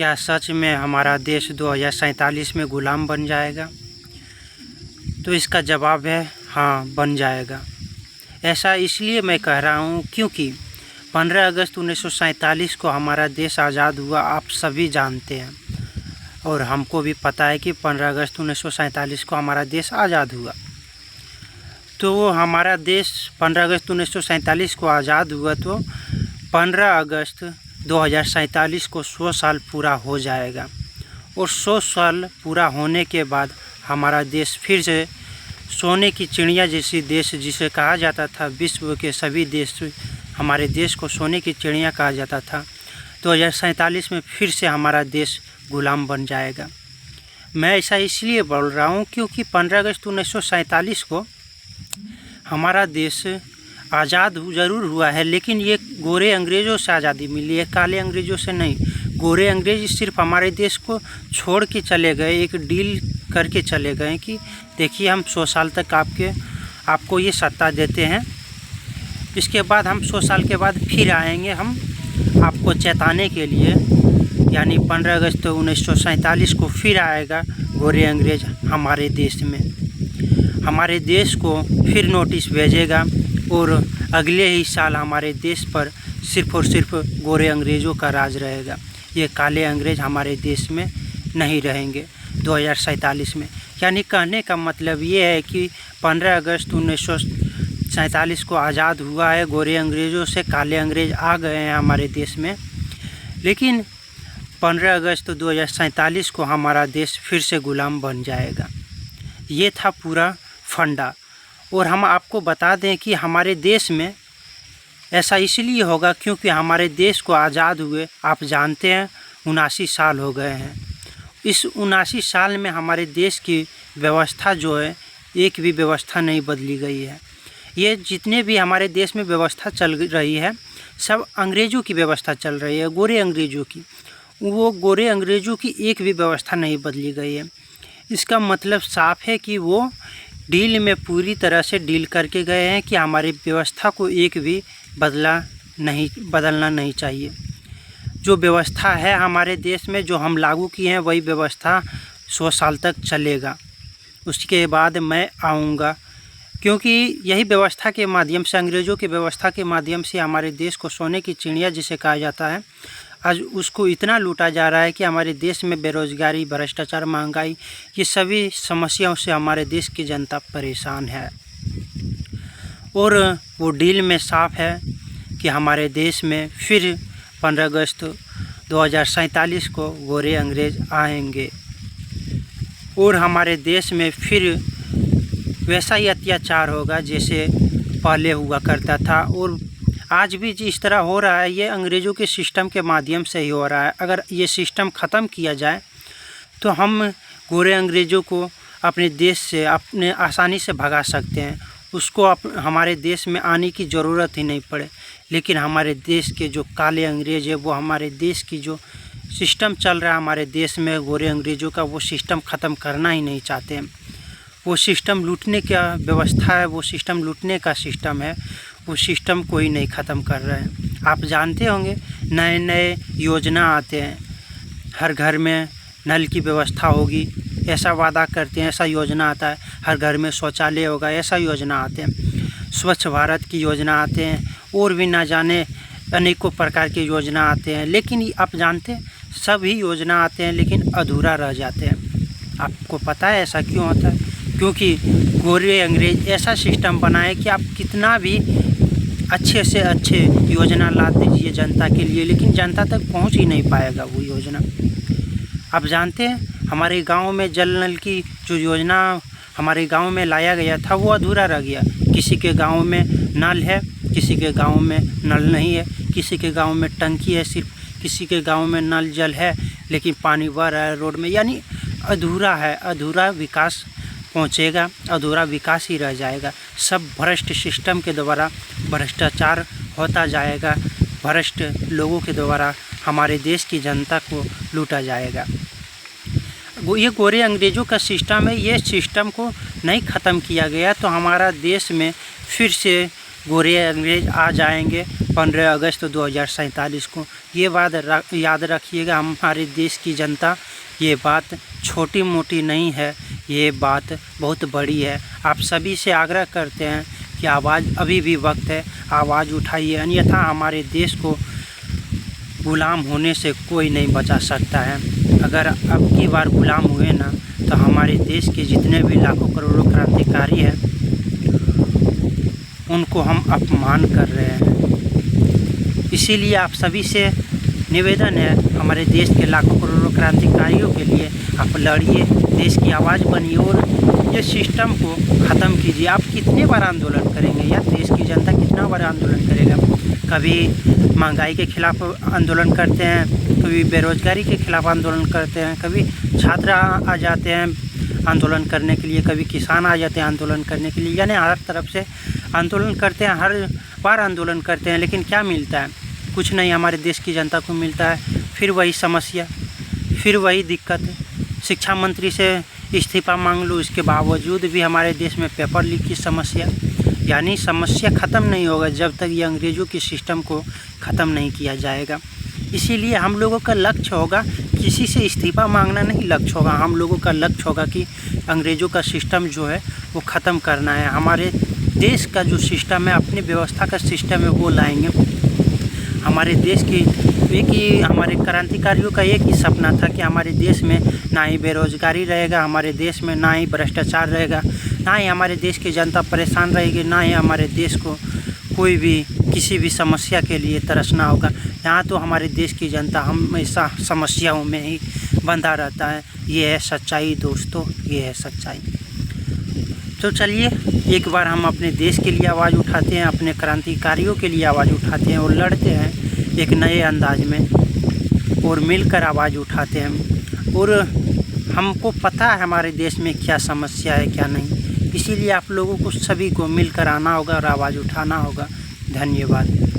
क्या सच में हमारा देश 2047 में गुलाम बन जाएगा? तो इसका जवाब है हाँ, बन जाएगा। ऐसा इसलिए मैं कह रहा हूँ क्योंकि 15 अगस्त 1947 को हमारा देश आज़ाद हुआ, आप सभी जानते हैं और हमको भी पता है कि 15 अगस्त 1947 को हमारा देश आज़ाद हुआ। तो हमारा देश 15 अगस्त 1947 को आज़ाद हुआ, तो 15 अगस्त 2047 को 100 साल पूरा हो जाएगा और 100 साल पूरा होने के बाद हमारा देश फिर से सोने की चिड़िया जैसी देश जिसे कहा जाता था, विश्व के सभी देश हमारे देश को सोने की चिड़िया कहा जाता था, 2047 में फिर से हमारा देश गुलाम बन जाएगा। मैं ऐसा इसलिए बोल रहा हूँ क्योंकि 15 अगस्त 1947 को हमारा देश आज़ाद ज़रूर हुआ है, लेकिन ये गोरे अंग्रेज़ों से आज़ादी मिली है, काले अंग्रेज़ों से नहीं। गोरे अंग्रेज सिर्फ हमारे देश को छोड़ के चले गए, एक डील करके चले गए कि देखिए हम 100 साल तक आपको ये सत्ता देते हैं, इसके बाद हम 100 साल के बाद फिर आएंगे हम आपको चेताने के लिए। यानी 15 अगस्त 1947 को फिर आएगा गोरे अंग्रेज हमारे देश में, हमारे देश को फिर नोटिस भेजेगा और अगले ही साल हमारे देश पर सिर्फ़ और सिर्फ गोरे अंग्रेज़ों का राज रहेगा। ये काले अंग्रेज़ हमारे देश में नहीं रहेंगे 2047 में। यानी कहने का मतलब ये है कि 15 अगस्त 1947 को आज़ाद हुआ है, गोरे अंग्रेज़ों से काले अंग्रेज़ आ गए हैं हमारे देश में, लेकिन 15 अगस्त 2047 को हमारा देश फिर से गुलाम बन जाएगा। ये था पूरा फंडा। और हम आपको बता दें कि हमारे देश में ऐसा इसलिए होगा क्योंकि हमारे देश को आज़ाद हुए आप जानते हैं 79 साल हो गए हैं। इस 79 साल में हमारे देश की व्यवस्था जो है, एक भी व्यवस्था नहीं बदली गई है। ये जितने भी हमारे देश में व्यवस्था चल रही है सब अंग्रेज़ों की व्यवस्था चल रही है, गोरे अंग्रेज़ों की। वो गोरे अंग्रेज़ों की एक भी व्यवस्था नहीं बदली गई है। इसका मतलब साफ है कि वो डील में पूरी तरह से डील करके गए हैं कि हमारी व्यवस्था को एक भी बदलना नहीं चाहिए। जो व्यवस्था है हमारे देश में जो हम लागू किए हैं वही व्यवस्था 100 साल तक चलेगा। उसके बाद मैं आऊँगा, क्योंकि यही व्यवस्था के माध्यम से, अंग्रेज़ों की व्यवस्था के माध्यम से हमारे देश को सोने की चिड़िया जिसे कहा जाता है, आज उसको इतना लूटा जा रहा है कि हमारे देश में बेरोज़गारी, भ्रष्टाचार, महंगाई, ये सभी समस्याओं से हमारे देश की जनता परेशान है। और वो डील में साफ है कि हमारे देश में फिर 15 अगस्त 2047 को गोरे अंग्रेज़ आएंगे और हमारे देश में फिर वैसा ही अत्याचार होगा जैसे पहले हुआ करता था। और आज भी जिस तरह हो रहा है ये अंग्रेज़ों के सिस्टम के माध्यम से ही हो रहा है। अगर ये सिस्टम ख़त्म किया जाए तो हम गोरे अंग्रेज़ों को अपने देश से अपने आसानी से भगा सकते हैं, उसको हमारे देश में आने की ज़रूरत ही नहीं पड़े। लेकिन हमारे देश के जो काले अंग्रेज़ है वो हमारे देश की जो सिस्टम चल रहा है हमारे देश में गोरे अंग्रेज़ों का, वो सिस्टम ख़त्म करना ही नहीं चाहते हैं। वो सिस्टम लूटने का व्यवस्था है, वो सिस्टम लूटने का सिस्टम है, वो सिस्टम कोई नहीं ख़त्म कर रहे हैं। आप जानते होंगे नए नए योजना आते हैं, हर घर में नल की व्यवस्था होगी ऐसा वादा करते हैं, ऐसा योजना आता है, हर घर में शौचालय होगा ऐसा योजना आते हैं, स्वच्छ भारत की योजना आते हैं, और भी ना जाने अनेकों प्रकार की योजना आते हैं। लेकिन आप जानते हैं सभी योजना आते हैं लेकिन अधूरा रह जाते हैं। आपको पता है ऐसा क्यों होता है? क्योंकि गोरे अंग्रेज ऐसा सिस्टम बनाए कि आप कितना भी अच्छे से अच्छे योजना ला दीजिए जनता के लिए, लेकिन जनता तक पहुंच ही नहीं पाएगा वो योजना। आप जानते हैं हमारे गांव में जल नल की जो योजना हमारे गांव में लाया गया था वो अधूरा रह गया। किसी के गांव में नल है, किसी के गांव में नल नहीं है, किसी के गांव में टंकी है सिर्फ, किसी के गांव में नल जल है लेकिन पानी बह रहा है रोड में। यानी अधूरा है, अधूरा विकास पहुंचेगा, अधूरा विकास ही रह जाएगा। सब भ्रष्ट सिस्टम के द्वारा भ्रष्टाचार होता जाएगा, भ्रष्ट लोगों के द्वारा हमारे देश की जनता को लूटा जाएगा। ये गोरे अंग्रेज़ों का सिस्टम है, ये सिस्टम को नहीं ख़त्म किया गया तो हमारा देश में फिर से गोरे अंग्रेज आ जाएंगे 15 अगस्त 2047 को। ये बात याद रखिएगा हमारे देश की जनता, ये बात छोटी मोटी नहीं है, ये बात बहुत बड़ी है। आप सभी से आग्रह करते हैं कि आवाज़ अभी भी वक्त है, आवाज़ उठाइए, अन्यथा हमारे देश को गुलाम होने से कोई नहीं बचा सकता है। अगर अब की बार गुलाम हुए ना तो हमारे देश के जितने भी लाखों करोड़ों क्रांतिकारी हैं उनको हम अपमान कर रहे हैं। इसीलिए आप सभी से निवेदन है, हमारे देश के लाखों करोड़ों क्रांतिकारियों के लिए आप लड़िए, देश की आवाज़ बनिए और ये सिस्टम को ख़त्म कीजिए। आप कितने बार आंदोलन करेंगे यार? देश की जनता कितना बार आंदोलन करेगा? कभी महंगाई के खिलाफ आंदोलन करते हैं, कभी बेरोजगारी के खिलाफ आंदोलन करते हैं, कभी छात्र आ जाते हैं आंदोलन करने के लिए, कभी किसान आ जाते हैं आंदोलन करने के लिए, यानी हर तरफ से आंदोलन करते हैं, हर बार आंदोलन करते हैं, लेकिन क्या मिलता है? कुछ नहीं हमारे देश की जनता को मिलता है। फिर वही समस्या, फिर वही दिक्कत। शिक्षा मंत्री से इस्तीफा मांग लो, इसके बावजूद भी हमारे देश में पेपर लीक की समस्या, यानी समस्या ख़त्म नहीं होगा जब तक ये अंग्रेज़ों के सिस्टम को ख़त्म नहीं किया जाएगा। इसीलिए हम लोगों का लक्ष्य होगा, किसी से इस्तीफा मांगना नहीं लक्ष्य होगा, हम लोगों का लक्ष्य होगा कि अंग्रेज़ों का सिस्टम जो है वो ख़त्म करना है। हमारे देश का जो सिस्टम है, अपनी व्यवस्था का सिस्टम है, वो लाएंगे। हमारे देश की हमारे क्रांतिकारियों का एक ही सपना था कि हमारे देश में ना ही बेरोजगारी रहेगा, हमारे देश में ना ही भ्रष्टाचार रहेगा, ना ही हमारे देश की जनता परेशान रहेगी, ना ही हमारे देश को कोई भी किसी भी समस्या के लिए तरसना होगा। यहाँ तो हमारे देश की जनता हमेशा समस्याओं में ही बंधा रहता है। ये है सच्चाई दोस्तों, ये है सच्चाई। तो चलिए एक बार हम अपने देश के लिए आवाज़ उठाते हैं, अपने क्रांतिकारियों के लिए आवाज़ उठाते हैं और लड़ते हैं एक नए अंदाज में और मिलकर आवाज़ उठाते हैं। और हमको पता है हमारे देश में क्या समस्या है क्या नहीं, इसीलिए आप लोगों को सभी को मिलकर आना होगा और आवाज़ उठाना होगा। धन्यवाद।